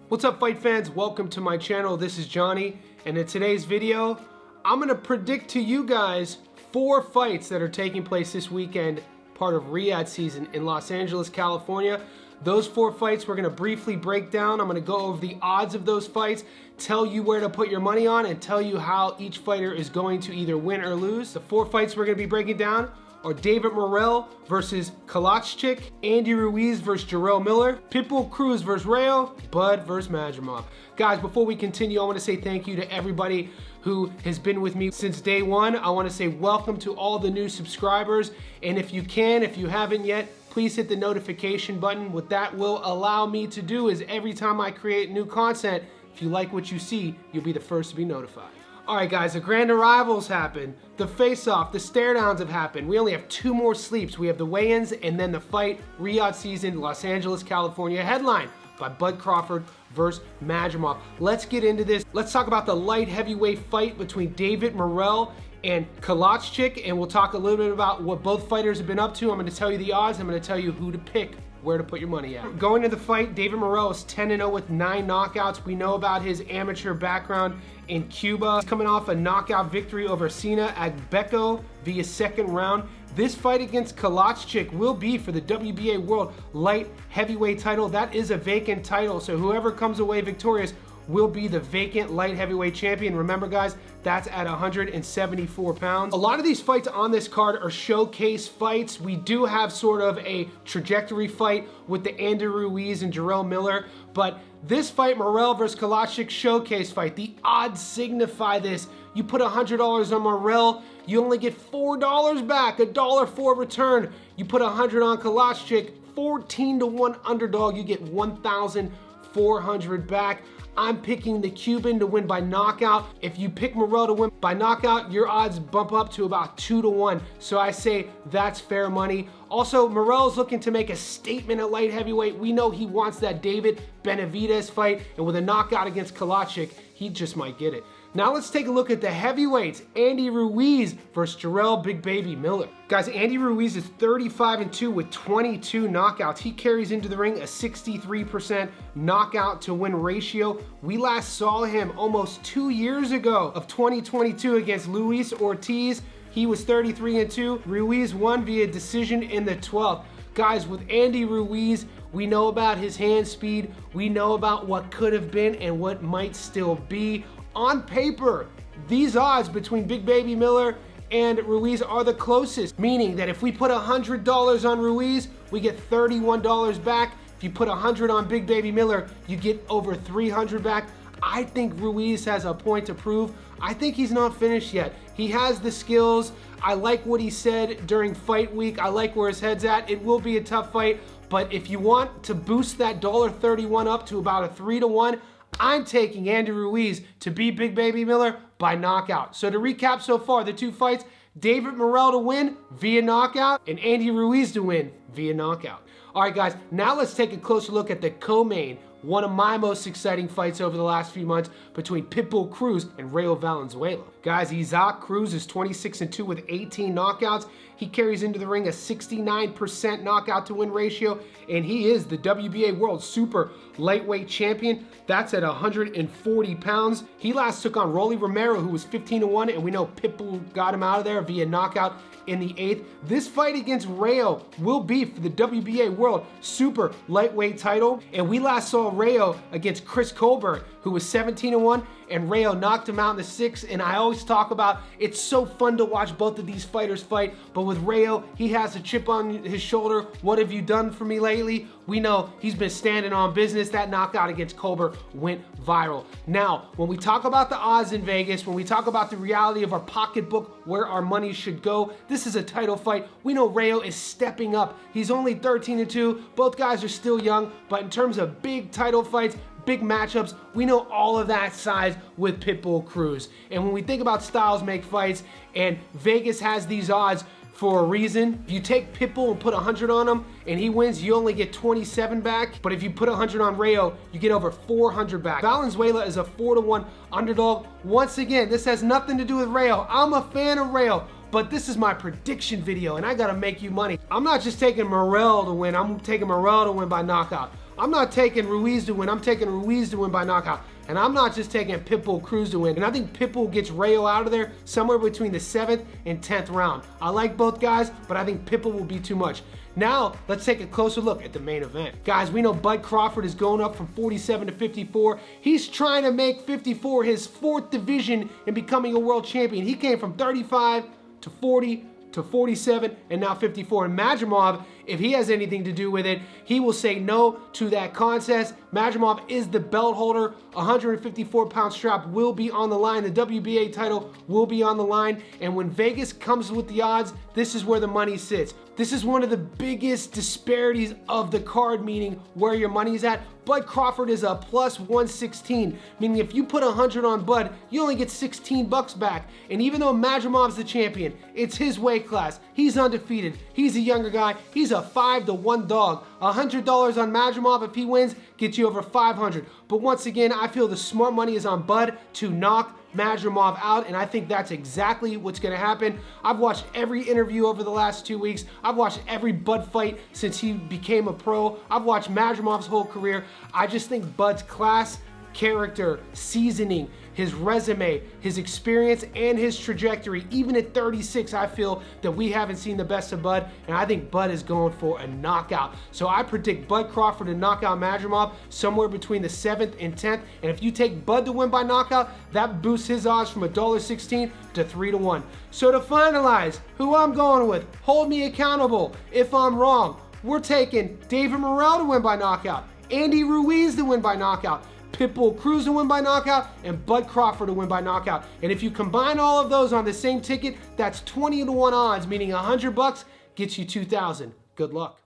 What's up, fight fans? Welcome to my channel. This is Johnny, and in today's video, I'm gonna predict to you guys 4 fights that are taking place this weekend, part of Riyadh season in Los Angeles, California. Those 4 fights we're gonna briefly break down. I'm gonna go over the odds of those fights, tell you where to put your money on, and tell you how each fighter is going to either win or lose. The 4 fights we're gonna be breaking down are David Morrell versus Kalachchik, Andy Ruiz versus Jarrell Miller, Pitbull Cruz versus Rayo, Bud versus Madrimov. Guys, before we continue, I want to say thank you to everybody who has been with me since day one. I want to say welcome to all the new subscribers, and if you haven't yet, please hit the notification button. What that will allow me to do is every time I create new content, if you like what you see, you'll be the first to be notified. All right, guys, the grand arrivals happened. The face-off, the stare-downs have happened. We only have 2 more sleeps. We have the weigh-ins and then the fight, Riyadh season, Los Angeles, California, headline by Bud Crawford versus Madrimov. Let's get into this. Let's talk about the light heavyweight fight between David Morrell and Kalachchik, and we'll talk a little bit about what both fighters have been up to. I'm gonna tell you the odds. I'm gonna tell you who to pick, where to put your money at. Going to the fight, David Morrell is 10-0 with 9 knockouts. We know about his amateur background in Cuba. He's coming off a knockout victory over Sina Agbeko via 2nd round. This fight against Kalachchik will be for the WBA World Light Heavyweight title. That is a vacant title, so whoever comes away victorious will be the vacant light heavyweight champion. Remember, guys, that's at 174 pounds. A lot of these fights on this card are showcase fights. We do have sort of a trajectory fight with the Andy Ruiz and Jarrell Miller, but this fight, Morrell versus Kalachchik showcase fight, the odds signify this. You put $100 on Morrell, you only get $4 back, $1 return. You put 100 on Kalachchik, 14-1 underdog, you get 1,400 back. I'm picking the Cuban to win by knockout. If you pick Morrell to win by knockout, your odds bump up to about 2-1. So I say that's fair money. Also, Morrell's looking to make a statement at light heavyweight. We know he wants that David Benavidez fight, and with a knockout against Kalachchik, he just might get it. Now let's take a look at the heavyweights. Andy Ruiz versus Jarrell Big Baby Miller. Guys, Andy Ruiz is 35-2 with 22 knockouts. He carries into the ring a 63% knockout to win ratio. We last saw him almost 2 years ago of 2022 against Luis Ortiz. He was 33-2. Ruiz won via decision in the 12th. Guys, with Andy Ruiz, we know about his hand speed. We know about what could have been and what might still be. On paper, these odds between Big Baby Miller and Ruiz are the closest, meaning that if we put $100 on Ruiz, we get $31 back. If you put 100 on Big Baby Miller, you get over 300 back. I think Ruiz has a point to prove. I think he's not finished yet. He has the skills. I like what he said during fight week. I like where his head's at. It will be a tough fight, but if you want to boost that $1.31 up to about a 3-1, I'm taking Andy Ruiz to beat Big Baby Miller by knockout. So to recap so far, the 2 fights, David Morrell to win via knockout and Andy Ruiz to win via knockout. All right, guys, now let's take a closer look at the co-main, one of my most exciting fights over the last few months between Pitbull Cruz and Rayo Valenzuela. Guys, Isaac Cruz is 26-2 with 18 knockouts. He carries into the ring a 69% knockout to win ratio, and he is the WBA World Super Lightweight Champion. That's at 140 pounds. He last took on Rolly Romero, who was 15-1, and we know Pitbull got him out of there via knockout in the 8th. This fight against Rayo will be for the WBA World Super Lightweight title, and we last saw Rayo against Chris Colbert, who was 17-1, and Rayo knocked him out in the 6th. And I always talk about it's so fun to watch both of these fighters fight, but with Rayo, he has a chip on his shoulder. What have you done for me lately? We know he's been standing on business. That knockout against Colbert went viral. Now, when we talk about the odds in Vegas, when we talk about the reality of our pocketbook, where our money should go, this is a title fight. We know Rayo is stepping up. He's only 13-2. Both guys are still young, but in terms of big title fights, big matchups, we know all of that size with Pitbull Cruz. And when we think about styles make fights, and Vegas has these odds for a reason. If you take Pitbull and put 100 on him and he wins, you only get 27 back. But if you put 100 on Rayo, you get over 400 back. Valenzuela is a 4-1 underdog. Once again, this has nothing to do with Rayo. I'm a fan of Rayo, but this is my prediction video and I gotta make you money. I'm not just taking Morrell to win, I'm taking Morrell to win by knockout. I'm not taking Ruiz to win. I'm taking Ruiz to win by knockout. And I'm not just taking Pitbull Cruz to win. And I think Pitbull gets Rayo out of there somewhere between the 7th and 10th round. I like both guys, but I think Pitbull will be too much. Now, let's take a closer look at the main event. Guys, we know Bud Crawford is going up from 47 to 54. He's trying to make 54 his 4th division in becoming a world champion. He came from 35 to 40 to 47 and now 54. And Madrimov, if he has anything to do with it, he will say no to that contest. Madrimov is the belt holder. 154-pound strap will be on the line. The WBA title will be on the line. And when Vegas comes with the odds, this is where the money sits. This is one of the biggest disparities of the card, meaning where your money's at. Bud Crawford is a plus 116, meaning if you put 100 on Bud, you only get 16 bucks back. And even though Madrimov's the champion, it's his weight class. He's undefeated. He's a younger guy. He's a 5-to-1 dog. $100 on Madrimov if he wins gets you over 500. But once again, I feel the smart money is on Bud to knock Madrimov out, and I think that's exactly what's going to happen. I've watched every interview over the last 2 weeks. I've watched every Bud fight since he became a pro. I've watched Madrimov's whole career. I just think Bud's class, character, seasoning, his resume, his experience, and his trajectory, even at 36, I feel that we haven't seen the best of Bud, and I think Bud is going for a knockout. So I predict Bud Crawford to knock out Madrimov somewhere between the 7th and 10th, and if you take Bud to win by knockout, that boosts his odds from $1.16 to 3-to-1. So to finalize who I'm going with, hold me accountable if I'm wrong. We're taking David Morrell to win by knockout, Andy Ruiz to win by knockout, Pitbull Cruz to win by knockout, and Bud Crawford to win by knockout. And if you combine all of those on the same ticket, that's 20-to-1 odds, meaning 100 bucks gets you 2,000. Good luck.